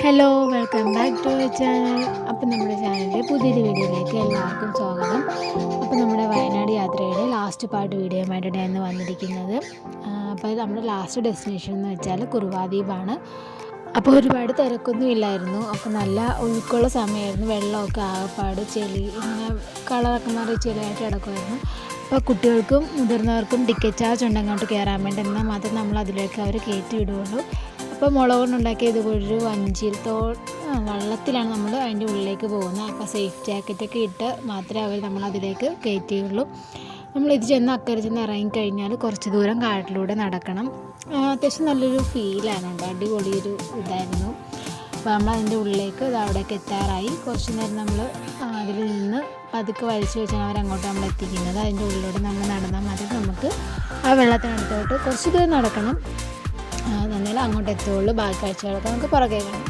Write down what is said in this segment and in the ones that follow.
Hello welcome back to our channel. അപ്പോൾ നമ്മുടെ ചാനലിലെ പുതിയൊരു വീഡിയോയിലേക്ക് എല്ലാവർക്കും സ്വാഗതം. അപ്പോൾ നമ്മുടെ വയനാട് യാത്രയുടെ ലാസ്റ്റ് പാർട്ട് വീഡിയോയുമായിട്ടാണ് ഞാൻ ഇന്ന് വന്നിരിക്കുന്നത്. അപ്പോൾ നമ്മുടെ ലാസ്റ്റ് ഡെസ്റ്റിനേഷൻ എന്ന് വെച്ചാൽ കുറുവാ ദ്വീപാണ്. അപ്പോൾ ഒരുപാട് തിരക്കൊന്നും ഇല്ലായിരുന്നു. അപ്പോൾ നല്ല ഒഴുക്കുള്ള സമയമായിരുന്നു. വെള്ളമൊക്കെ ആകപ്പാട് ചെളി ഇങ്ങനെ കളറൊക്കെ മാറി ചെളിയായിട്ട് കിടക്കുമായിരുന്നു. അപ്പോൾ കുട്ടികൾക്കും മുതിർന്നവർക്കും ടിക്കറ്റ് ചാർജ് ഉണ്ട് അങ്ങോട്ട് കയറാൻ വേണ്ടി. എന്നാൽ മാത്രം നമ്മൾ അതിലേക്ക് അവർ കയറ്റി വിടുകയുള്ളൂ. അപ്പോൾ മുളക് കൊണ്ടുണ്ടാക്കിയ ഇതുപോലൊരു വള്ളത്തിലാണ് നമ്മൾ അതിൻ്റെ ഉള്ളിലേക്ക് പോകുന്നത്. അപ്പോൾ സേഫ് ജാക്കറ്റൊക്കെ ഇട്ട് മാത്രമേ അവർ നമ്മളതിലേക്ക് കയറ്റുകയുള്ളൂ. നമ്മളിത് ചെന്ന് അക്കരെ ചെന്ന് ഇറങ്ങിക്കഴിഞ്ഞാൽ കുറച്ച് ദൂരം കാട്ടിലൂടെ നടക്കണം. അത്യാവശ്യം നല്ലൊരു ഫീലാണ് കേട്ടോ, അടിപൊളിയൊരു ഇതായിരുന്നു. അപ്പോൾ നമ്മൾ അതിൻ്റെ ഉള്ളിലേക്ക് അവിടേക്ക് എത്താറായി. കുറച്ച് നേരം നമ്മൾ അതിൽ നിന്ന് പതുക്കെ വലിച്ചു വെച്ചാണ് അവരങ്ങോട്ട് നമ്മൾ എത്തിക്കുന്നത്. അതിൻ്റെ ഉള്ളിലൂടെ നമ്മൾ നടന്നാൽ മതി. നമുക്ക് ആ വെള്ളത്തിനടുത്തോട്ട് കുറച്ച് ദൂരം നടക്കണം, എന്നാലും അങ്ങോട്ട് എത്തുകയുള്ളൂ. ബാക്കി കാഴ്ചകളൊക്കെ നമുക്ക് പുറകെ കാണാം.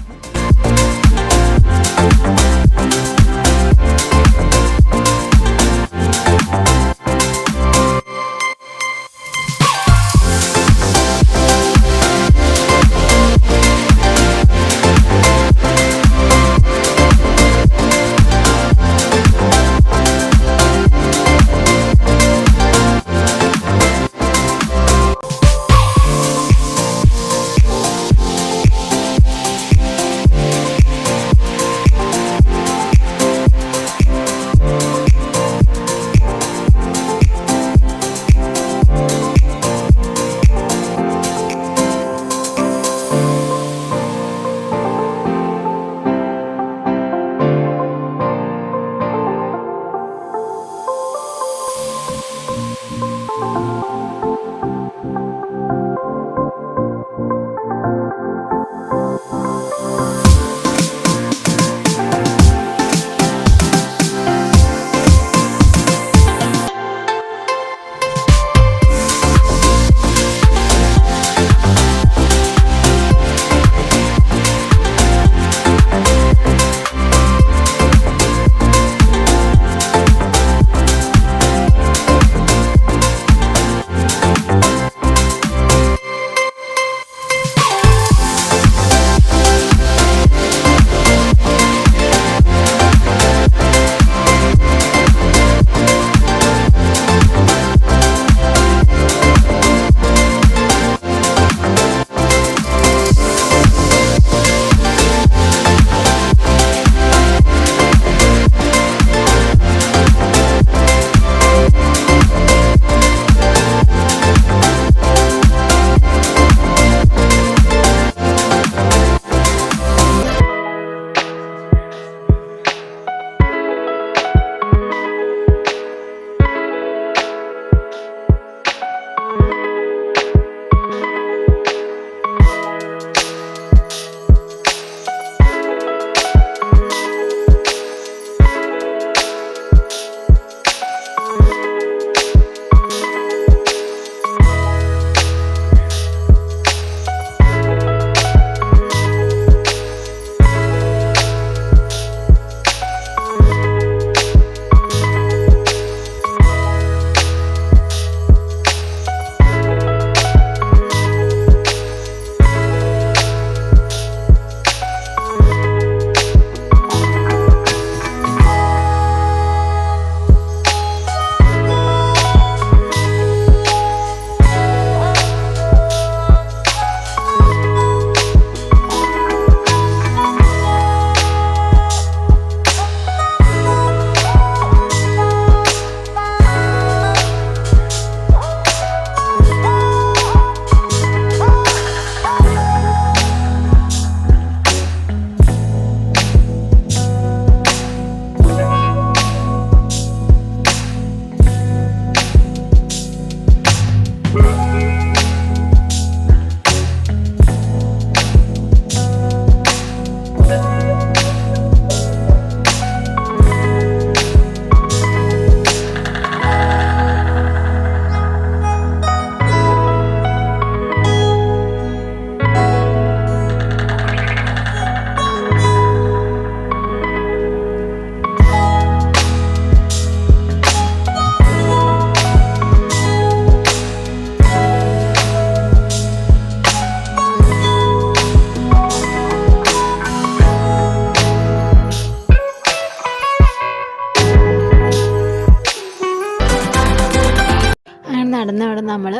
നമ്മൾ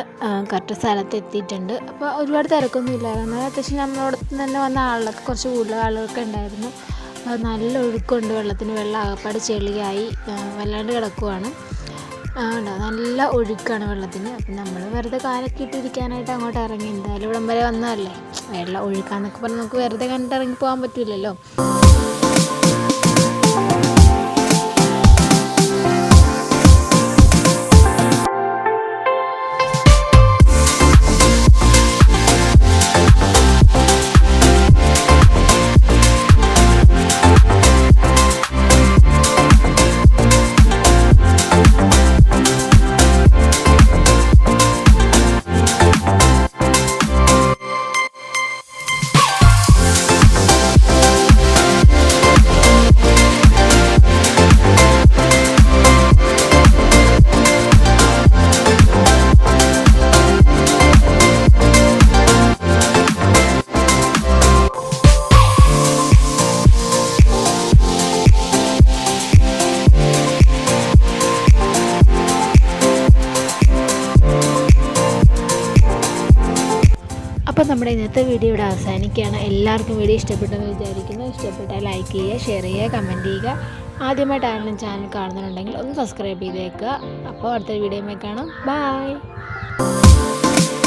കറക്റ്റ് സ്ഥലത്ത് എത്തിയിട്ടുണ്ട്. അപ്പോൾ ഒരുപാട് തിരക്കൊന്നും ഇല്ലായിരുന്നു. അത്യാവശ്യം നമ്മളോടത്ത് തന്നെ വന്ന ആളുകളൊക്കെ കുറച്ച് കൂടുതൽ ആളുകളൊക്കെ ഉണ്ടായിരുന്നു. നല്ല ഒഴുക്കുണ്ട് വെള്ളത്തിന്. വെള്ളം ആകപ്പാട് ചെളിയായി വല്ലാണ്ട് കിടക്കുവാണ്. നല്ല ഒഴുക്കാണ് വെള്ളത്തിന്. അപ്പം നമ്മൾ വെറുതെ കാലൊക്കെ ഇട്ടിരിക്കാനായിട്ട് അങ്ങോട്ട് ഇറങ്ങി. എന്തായാലും ഇവിടം വരെ വന്നതല്ലേ, വെള്ളം ഒഴുക്കാന്നൊക്കെ പറഞ്ഞാൽ നമുക്ക് വെറുതെ കണ്ടിട്ട് ഇറങ്ങി പോകാൻ പറ്റില്ലല്ലോ. അപ്പോൾ നമ്മുടെ ഇന്നത്തെ വീഡിയോ ഇവിടെ അവസാനിക്കുകയാണ്. എല്ലാവർക്കും വീഡിയോ ഇഷ്ടപ്പെട്ടെന്ന് വിചാരിക്കുന്നു. ഇഷ്ടപ്പെട്ടാൽ ലൈക്ക് ചെയ്യുക, ഷെയർ ചെയ്യുക, കമൻറ്റ് ചെയ്യുക. ആദ്യമായിട്ടാണെങ്കിലും ചാനൽ കാണുന്നുണ്ടെങ്കിൽ ഒന്ന് സബ്സ്ക്രൈബ് ചെയ്തേക്കുക. അപ്പോൾ അടുത്ത വീഡിയോയിൽ കാണാം. ബൈ.